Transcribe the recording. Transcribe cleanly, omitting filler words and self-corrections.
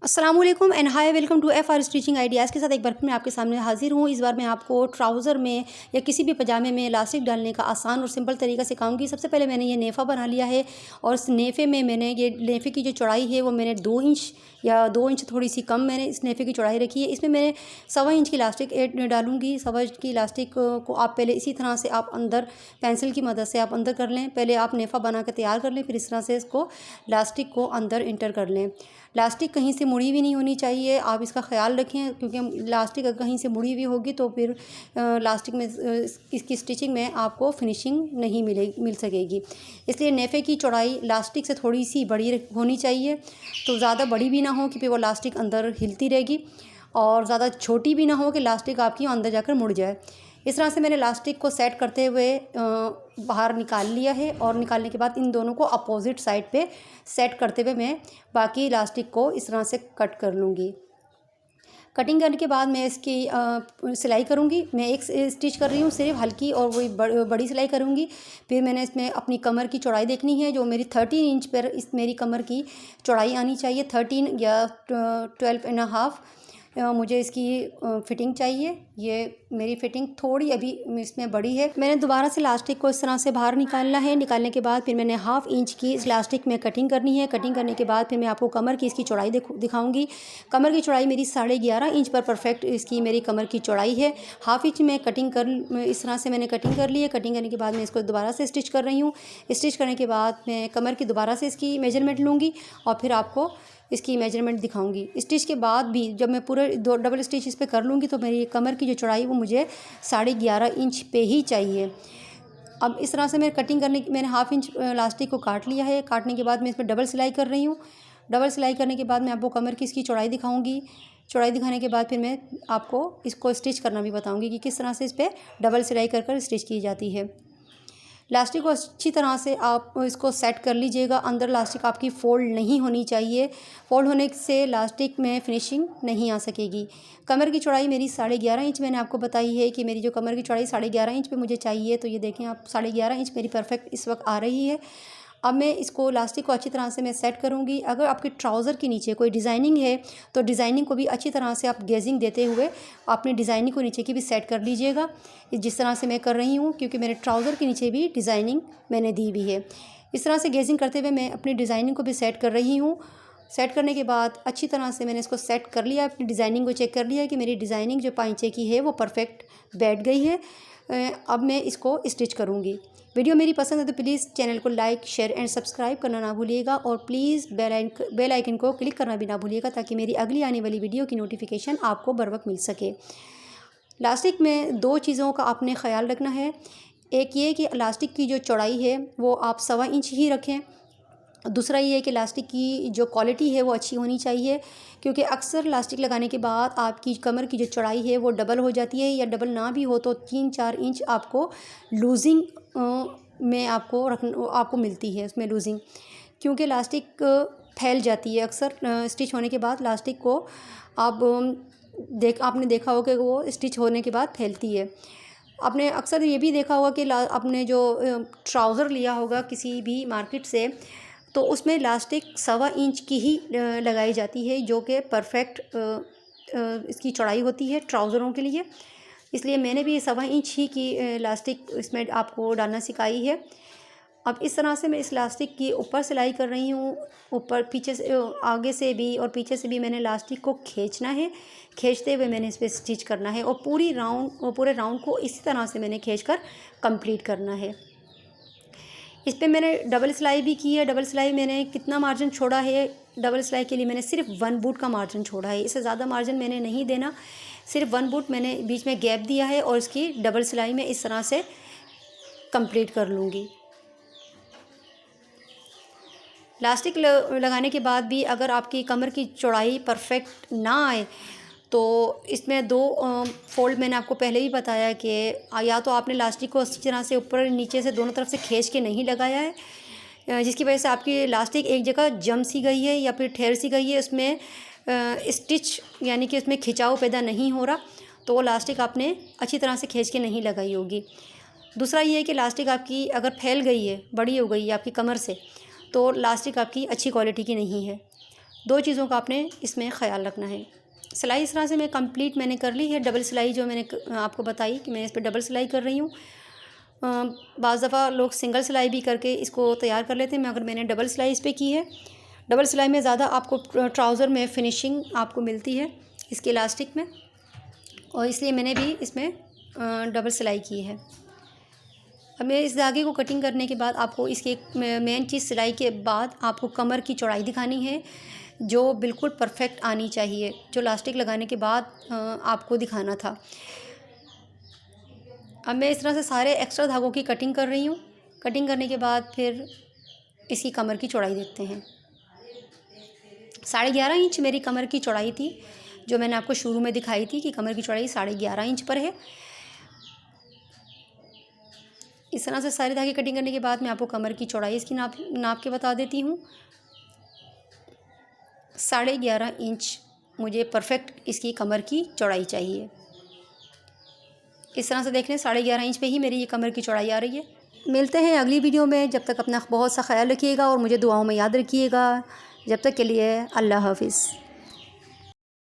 अस्सलाम वालेकुम and hi welcome to F R Stitching Ideas के साथ एक बार फिर मैं आपके सामने हाजिर हूँ। इस बार मैं आपको ट्राउज़र में या किसी भी पजामे में इलास्टिक डालने का आसान और सिंपल तरीका सिखाऊंगी। सबसे पहले मैंने ये नेफ़ा बना लिया है और इस नेफ़े में मैंने ये नेफ़े की जो चौड़ाई है वो मैंने 2 इंच या 2 इंच थोड़ी सी कम मैंने इस नेफ़े की चौड़ाई रखी है। इसमें मैंने 1.25 इंच की इलास्टिक डालूंगी। 1.25 इंच की इलास्टिक को आप पहले इसी तरह से आप अंदर पेंसिल की मदद से आप अंदर कर लें। पहले आप नेफ़ा बना कर तैयार कर लें, फिर इस तरह से इसको इलास्टिक को अंदर इंटर कर लें। इलास्टिक कहीं से मुड़ी हुई नहीं होनी चाहिए, आप इसका ख्याल रखें, क्योंकि इलास्टिक अगर कहीं से मुड़ी हुई होगी तो फिर इलास्टिक में इसकी स्टिचिंग में आपको फिनिशिंग नहीं मिल सकेगी। इसलिए नेफ़े की चौड़ाई इलास्टिक से थोड़ी सी बड़ी होनी चाहिए, तो ज़्यादा बड़ी भी ना हो कि फिर वो इलास्टिक अंदर हिलती रहेगी, और ज़्यादा छोटी भी ना हो कि इलास्टिक आपकी अंदर जाकर मुड़ जाए। इस तरह से मैंने इलास्टिक को सेट करते हुए बाहर निकाल लिया है, और निकालने के बाद इन दोनों को अपोजिट साइड पे सेट करते हुए मैं बाकी इलास्टिक को इस तरह से कट कर लूँगी। कटिंग करने के बाद मैं इसकी सिलाई करूँगी। मैं एक स्टिच कर रही हूँ सिर्फ हल्की, और वही बड़ी सिलाई करूँगी। फिर मैंने इसमें अपनी कमर की चौड़ाई देखनी है, जो मेरी 13 इंच पर इस मेरी कमर की चौड़ाई आनी चाहिए। 13 या 12.5 मुझे इसकी फ़िटिंग चाहिए। ये मेरी फ़िटिंग थोड़ी अभी इसमें बड़ी है। मैंने दोबारा से इलास्टिक को इस तरह से बाहर निकालना है। निकालने के बाद फिर मैंने 1/2 इंच की इस इलास्टिक में कटिंग करनी है। कटिंग करने के बाद फिर मैं आपको कमर की इसकी चौड़ाई दिखाऊंगी। कमर की चौड़ाई मेरी 11.5 इंच पर परफेक्ट इसकी मेरी कमर की चौड़ाई है। 1/2 इंच में कटिंग इस तरह से मैंने कटिंग कर ली है। कटिंग करने के बाद मैं इसको दोबारा से स्टिच कर रही हूँ। स्टिच करने के बाद मैं कमर की दोबारा से इसकी मेजरमेंट लूँगी और फिर आपको इसकी मेजरमेंट दिखाऊंगी। स्टिच के बाद भी जब मैं पूरे 2 डबल स्टिच इस पर कर लूँगी तो मेरी कमर की जो चौड़ाई वो मुझे 11.5 इंच पे ही चाहिए। अब इस तरह से मैं कटिंग करने की मैंने 1/2 इंच इलास्टिक को काट लिया है। काटने के बाद मैं इस पर डबल सिलाई कर रही हूँ। डबल सिलाई करने के बाद मैं आपको कमर की इसकी चौड़ाई दिखाऊंगी। चौड़ाई दिखाने के बाद फिर मैं आपको इसको स्टिच करना भी बताऊँगी कि किस तरह से इस पर डबल सिलाई कर स्टिच की जाती है। इलास्टिक को अच्छी तरह से आप इसको सेट कर लीजिएगा। अंदर इलास्टिक आपकी फ़ोल्ड नहीं होनी चाहिए। फ़ोल्ड होने से इलास्टिक में फिनिशिंग नहीं आ सकेगी। कमर की चौड़ाई मेरी 11.5 इंच मैंने आपको बताई है कि मेरी जो कमर की चौड़ाई 11.5 इंच पे मुझे चाहिए। तो ये देखें आप 11.5 इंच मेरी परफेक्ट इस वक्त आ रही है। अब मैं इसको इलास्टिक को अच्छी तरह से मैं सेट करूँगी। अगर आपके ट्राउज़र के नीचे कोई डिज़ाइनिंग है तो डिज़ाइनिंग को भी अच्छी तरह से आप गेजिंग देते हुए अपनी डिज़ाइनिंग को नीचे की भी सेट कर लीजिएगा, जिस तरह से मैं कर रही हूँ, क्योंकि मेरे ट्राउज़र के नीचे भी डिज़ाइनिंग मैंने दी हुई है। इस तरह से गेजिंग करते हुए मैं अपनी डिज़ाइनिंग को भी सेट कर रही हूँ। सेट करने के बाद अच्छी तरह से मैंने इसको सेट कर लिया। अपनी डिज़ाइनिंग को चेक कर लिया कि मेरी डिज़ाइनिंग जो पाइंचे की है वो परफेक्ट बैठ गई है। अब मैं इसको स्टिच करूँगी। वीडियो मेरी पसंद है तो प्लीज़ चैनल को लाइक शेयर एंड सब्सक्राइब करना ना भूलिएगा, और प्लीज़ बेल आइकन को क्लिक करना भी ना भूलिएगा, ताकि मेरी अगली आने वाली वीडियो की नोटिफिकेशन आपको बर वक्त मिल सके। इलास्टिक में 2 चीज़ों का आपने ख्याल रखना है। एक ये कि इलास्टिक की जो चौड़ाई है वो आप 1.25 इंच ही रखें। दूसरा ये है कि इलास्टिक की जो क्वालिटी है वो अच्छी होनी चाहिए, क्योंकि अक्सर इलास्टिक लगाने के बाद आपकी कमर की जो चौड़ाई है वो डबल हो जाती है, या डबल ना भी हो तो 3-4 इंच आपको लूजिंग में आपको मिलती है उसमें लूजिंग, क्योंकि इलास्टिक फैल जाती है अक्सर स्टिच होने के बाद। इलास्टिक को आपने देखा होगा कि वो स्टिच होने के बाद फैलती है। आपने अक्सर ये भी देखा होगा कि आपने जो ट्राउज़र लिया होगा किसी भी मार्केट से, तो उसमें इलास्टिक 1.25 इंच की ही लगाई जाती है, जो कि परफेक्ट इसकी चौड़ाई होती है ट्राउज़रों के लिए। इसलिए मैंने भी 1.25 इंच ही की इलास्टिक इसमें आपको डालना सिखाई है। अब इस तरह से मैं इस इलास्टिक की ऊपर सिलाई कर रही हूँ। ऊपर पीछे से आगे से भी और पीछे से भी मैंने इलास्टिक को खींचना है। खींचते हुए मैंने इस पर स्टिच करना है, और पूरे राउंड को इसी तरह से मैंने खींचकर कंप्लीट करना है। इस पर मैंने डबल सिलाई भी की है। डबल सिलाई मैंने कितना मार्जिन छोड़ा है, डबल सिलाई के लिए मैंने सिर्फ 1 बूट का मार्जिन छोड़ा है। इससे ज़्यादा मार्जिन मैंने नहीं देना। सिर्फ 1 बूट मैंने बीच में गैप दिया है, और इसकी डबल सिलाई मैं इस तरह से कंप्लीट कर लूँगी। इलास्टिक लगाने के बाद भी अगर आपकी कमर की चौड़ाई परफेक्ट ना आए तो इसमें 2 फोल्ड मैंने आपको पहले ही बताया कि या तो आपने इलास्टिक को अच्छी तरह से ऊपर नीचे से दोनों तरफ से खींच के नहीं लगाया है, जिसकी वजह से आपकी इलास्टिक एक जगह जम सी गई है या फिर ठहर सी गई है, उसमें स्टिच यानी कि उसमें खिंचाव पैदा नहीं हो रहा, तो वो इलास्टिक आपने अच्छी तरह से खींच के नहीं लगाई होगी। दूसरा ये है कि इलास्टिक आपकी अगर फैल गई है, बड़ी हो गई है आपकी कमर से, तो इलास्टिक आपकी अच्छी क्वालिटी की नहीं है। दो चीज़ों का आपने इसमें ख्याल रखना है। सिलाई इस तरह से मैं कंप्लीट मैंने कर ली है। डबल सिलाई जो मैंने आपको बताई कि मैं इस पर डबल सिलाई कर रही हूँ। बाज़ दफ़ा लोग सिंगल सिलाई भी करके इसको तैयार कर लेते हैं, मगर मैंने डबल सिलाई इस पर की है। डबल सिलाई में ज़्यादा आपको ट्राउज़र में फिनिशिंग आपको मिलती है इसके इलास्टिक में, और इसलिए मैंने भी इसमें डबल सिलाई की है। अब मैं इस धागे को कटिंग करने के बाद आपको इसकी एक मेन चीज़, सिलाई के बाद आपको कमर की चौड़ाई दिखानी है जो बिल्कुल परफेक्ट आनी चाहिए, जो इलास्टिक लगाने के बाद आपको दिखाना था। अब मैं इस तरह से सारे एक्स्ट्रा धागों की कटिंग कर रही हूँ। कटिंग करने के बाद फिर इसकी कमर की चौड़ाई देखते हैं। 11.5 इंच मेरी कमर की चौड़ाई थी, जो मैंने आपको शुरू में दिखाई थी कि कमर की चौड़ाई 11.5 इंच पर है। इस तरह से सारे धागे कटिंग करने के बाद मैं आपको कमर की चौड़ाई इसकी नाप के बता देती हूँ। 11.5 इंच मुझे परफेक्ट इसकी कमर की चौड़ाई चाहिए। इस तरह से देख लें, 11.5 इंच पे ही मेरी ये कमर की चौड़ाई आ रही है। मिलते हैं अगली वीडियो में, जब तक अपना बहुत सा ख्याल रखिएगा और मुझे दुआओं में याद रखिएगा। जब तक के लिए अल्लाह हाफ़िज़।